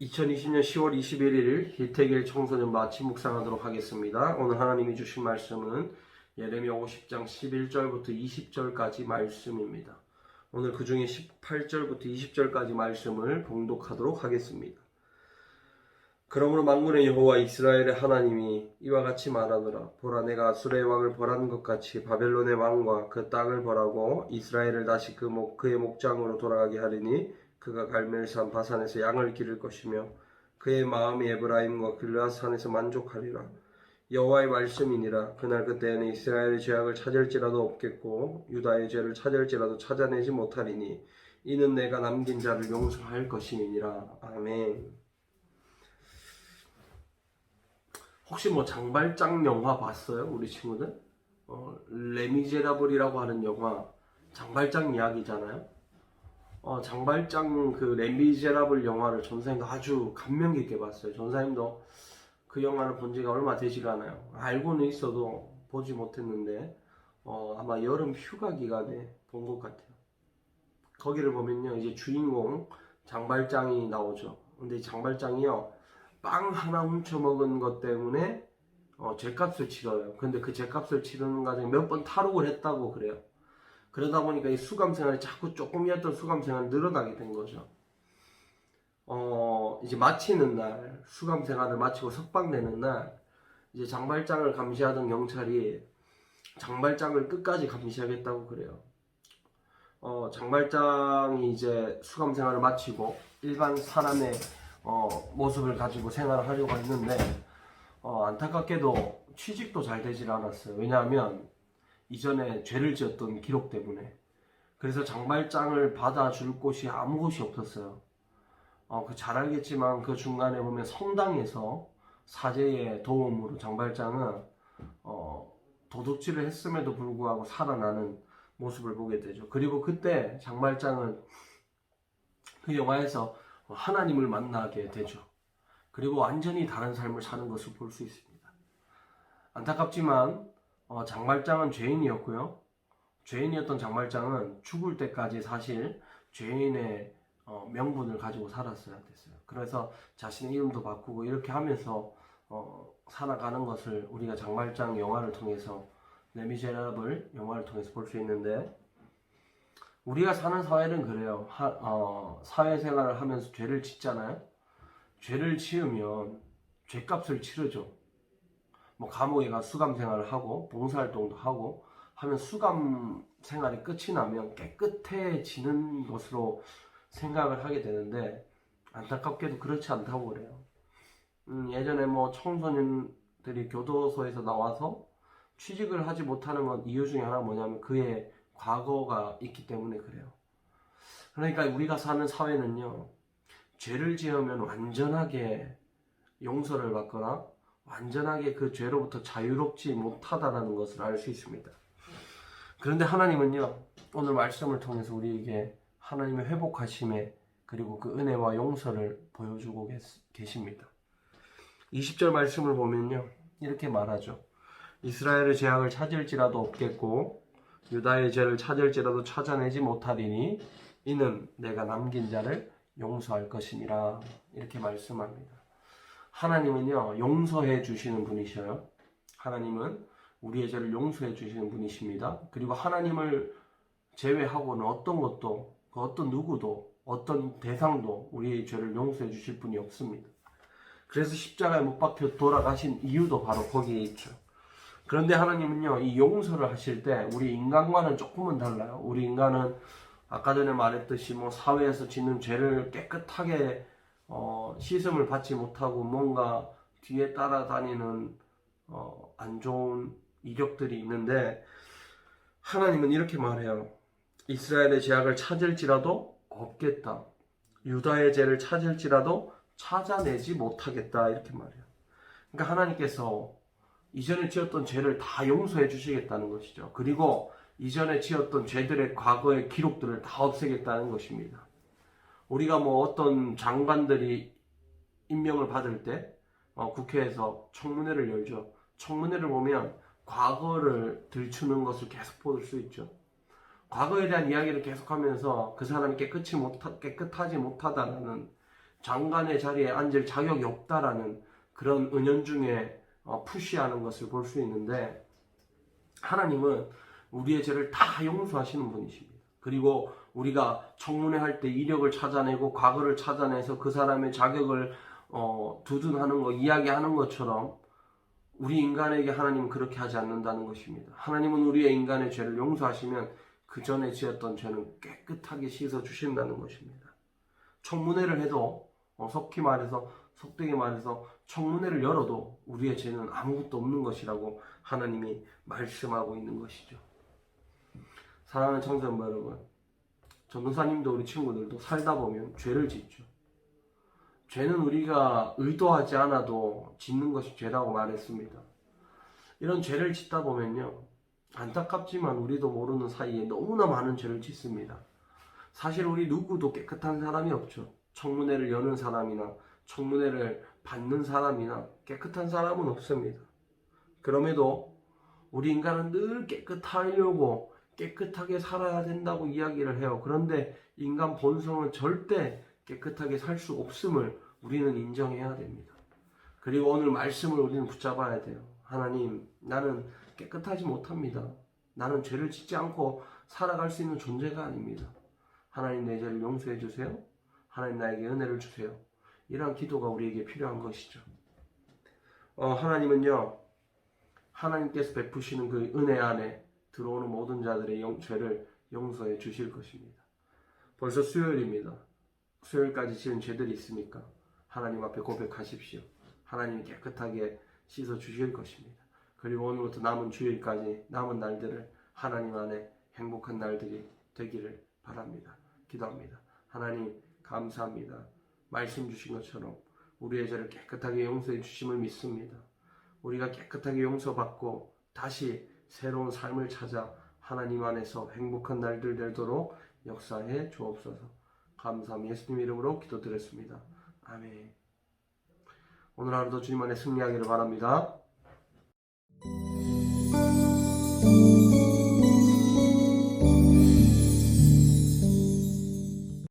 2020년 10월 21일 일태길 청소년 마침 묵상하도록 하겠습니다. 오늘 하나님이 주신 말씀은 예레미야 50장 11절부터 20절까지 말씀입니다. 오늘 그 중에 18절부터 20절까지 말씀을 봉독하도록 하겠습니다. 그러므로 만군의 여호와 이스라엘의 하나님이 이와 같이 말하노라. 보라, 내가 아수르의 왕을 벌한 것 같이 바벨론의 왕과 그 땅을 벌하고 이스라엘을 다시 그의 목장으로 돌아가게 하리니 그가 갈멜산 바산에서 양을 기를 것이며 그의 마음이 에브라임과 길르앗 산에서 만족하리라. 여호와의 말씀이니라. 그날 그때에는 이스라엘의 죄악을 찾을지라도 없겠고 유다의 죄를 찾을지라도 찾아내지 못하리니 이는 내가 남긴 자를 용서할 것임이니라. 아멘. 혹시 장발장 영화 봤어요? 우리 친구들? 레미제라블이라고 하는 영화 장발장 이야기잖아요. 장발장 그 레미제라블 영화를 전사님도 아주 감명 깊게 봤어요. 전사님도 그 영화를 본 지가 얼마 되지가 않아요. 알고는 있어도 보지 못했는데 아마 여름 휴가 기간에 본 것 같아요. 거기를 보면요, 이제 주인공 장발장이 나오죠. 근데 이 장발장이요, 빵 하나 훔쳐 먹은 것 때문에 죗값을 치러요. 근데 그 죗값을 치르는 과정에 몇 번 탈옥을 했다고 그래요. 그러다 보니까 이 수감 생활이 자꾸 조금이었던 수감 생활이 늘어나게 된 거죠. 이제 마치는 날, 수감 생활을 마치고 석방되는 날, 이제 장발장을 감시하던 경찰이 장발장을 끝까지 감시하겠다고 그래요. 장발장이 이제 수감 생활을 마치고 일반 사람의 모습을 가지고 생활을 하려고 했는데 안타깝게도 취직도 잘 되질 않았어요. 왜냐하면 이전에 죄를 지었던 기록 때문에. 그래서 장발장을 받아줄 곳이 아무 곳이 없었어요. 잘 알겠지만 그 중간에 보면 성당에서 사제의 도움으로 장발장은 도둑질을 했음에도 불구하고 살아나는 모습을 보게 되죠. 그리고 그때 장발장은 그 영화에서 하나님을 만나게 되죠. 그리고 완전히 다른 삶을 사는 것을 볼 수 있습니다. 안타깝지만 장발장은 죄인이었고요. 죄인이었던 장발장은 죽을 때까지 사실 죄인의 명분을 가지고 살았어야 됐어요. 그래서 자신의 이름도 바꾸고 이렇게 하면서 살아가는 것을 우리가 장발장 영화를 통해서, 레미제라블 영화를 통해서 볼 수 있는데, 우리가 사는 사회는 그래요. 사회생활을 하면서 죄를 짓잖아요. 죄를 지으면 죄값을 치르죠. 감옥에 가 수감 생활을 하고 봉사활동도 하고 하면 수감 생활이 끝이 나면 깨끗해지는 것으로 생각을 하게 되는데, 안타깝게도 그렇지 않다고 그래요. 예전에 청소년들이 교도소에서 나와서 취직을 하지 못하는 건 이유 중에 하나가 뭐냐면 그의 과거가 있기 때문에 그래요. 그러니까 우리가 사는 사회는요, 죄를 지으면 완전하게 용서를 받거나 완전하게 그 죄로부터 자유롭지 못하다라는 것을 알 수 있습니다. 그런데 하나님은요, 오늘 말씀을 통해서 우리에게 하나님의 회복하심에 그리고 그 은혜와 용서를 보여주고 계십니다. 20절 말씀을 보면요, 이렇게 말하죠. 이스라엘의 죄악을 찾을지라도 없겠고 유다의 죄를 찾을지라도 찾아내지 못하리니 이는 내가 남긴 자를 용서할 것이니라. 이렇게 말씀합니다. 하나님은요, 용서해 주시는 분이셔요. 하나님은 우리의 죄를 용서해 주시는 분이십니다. 그리고 하나님을 제외하고는 어떤 것도, 어떤 누구도, 어떤 대상도 우리의 죄를 용서해 주실 분이 없습니다. 그래서 십자가에 못 박혀 돌아가신 이유도 바로 거기에 있죠. 그런데 하나님은요, 이 용서를 하실 때 우리 인간과는 조금은 달라요. 우리 인간은 아까 전에 말했듯이 사회에서 짓는 죄를 깨끗하게 씻음을 받지 못하고 뭔가 뒤에 따라다니는 안 좋은 이력들이 있는데, 하나님은 이렇게 말해요. 이스라엘의 죄악을 찾을지라도 없겠다. 유다의 죄를 찾을지라도 찾아내지 못하겠다. 이렇게 말해요. 그러니까 하나님께서 이전에 지었던 죄를 다 용서해 주시겠다는 것이죠. 그리고 이전에 지었던 죄들의 과거의 기록들을 다 없애겠다는 것입니다. 우리가 어떤 장관들이 임명을 받을 때 국회에서 청문회를 열죠. 청문회를 보면 과거를 들추는 것을 계속 볼 수 있죠. 과거에 대한 이야기를 계속하면서 그 사람이 깨끗하지 못하다라는 장관의 자리에 앉을 자격이 없다라는 그런 은연중에 푸시하는 것을 볼 수 있는데, 하나님은 우리의 죄를 다 용서하시는 분이십니다. 그리고 우리가 청문회 할 때 이력을 찾아내고 과거를 찾아내서 그 사람의 자격을 두둔하는 거, 이야기하는 것처럼 우리 인간에게 하나님은 그렇게 하지 않는다는 것입니다. 하나님은 우리의 인간의 죄를 용서하시면 그 전에 지었던 죄는 깨끗하게 씻어 주신다는 것입니다. 청문회를 해도 속되게 말해서 청문회를 열어도 우리의 죄는 아무것도 없는 것이라고 하나님이 말씀하고 있는 것이죠. 사랑하는 청소년 여러분, 전도사님도 우리 친구들도 살다 보면 죄를 짓죠. 죄는 우리가 의도하지 않아도 짓는 것이 죄라고 말했습니다. 이런 죄를 짓다 보면요, 안타깝지만 우리도 모르는 사이에 너무나 많은 죄를 짓습니다. 사실 우리 누구도 깨끗한 사람이 없죠. 청문회를 여는 사람이나 청문회를 받는 사람이나 깨끗한 사람은 없습니다. 그럼에도 우리 인간은 늘 깨끗하려고 깨끗하게 살아야 된다고 이야기를 해요. 그런데 인간 본성은 절대 깨끗하게 살 수 없음을 우리는 인정해야 됩니다. 그리고 오늘 말씀을 우리는 붙잡아야 돼요. 하나님, 나는 깨끗하지 못합니다. 나는 죄를 짓지 않고 살아갈 수 있는 존재가 아닙니다. 하나님, 내 죄를 용서해 주세요. 하나님, 나에게 은혜를 주세요. 이러한 기도가 우리에게 필요한 것이죠. 하나님은요, 하나님께서 베푸시는 그 은혜 안에 들어오는 모든 자들의 죄를 용서해 주실 것입니다. 벌써 수요일입니다. 수요일까지 지은 죄들이 있습니까? 하나님 앞에 고백하십시오. 하나님이 깨끗하게 씻어 주실 것입니다. 그리고 오늘부터 남은 주일까지 남은 날들을 하나님 안에 행복한 날들이 되기를 바랍니다. 기도합니다. 하나님, 감사합니다. 말씀 주신 것처럼 우리의 죄를 깨끗하게 용서해 주심을 믿습니다. 우리가 깨끗하게 용서받고 다시 새로운 삶을 찾아 하나님 안에서 행복한 날들 되도록 역사해 주옵소서. 감사함 예수님 이름으로 기도드렸습니다. 아멘. 오늘 하루도 주님 안에 승리하기를 바랍니다.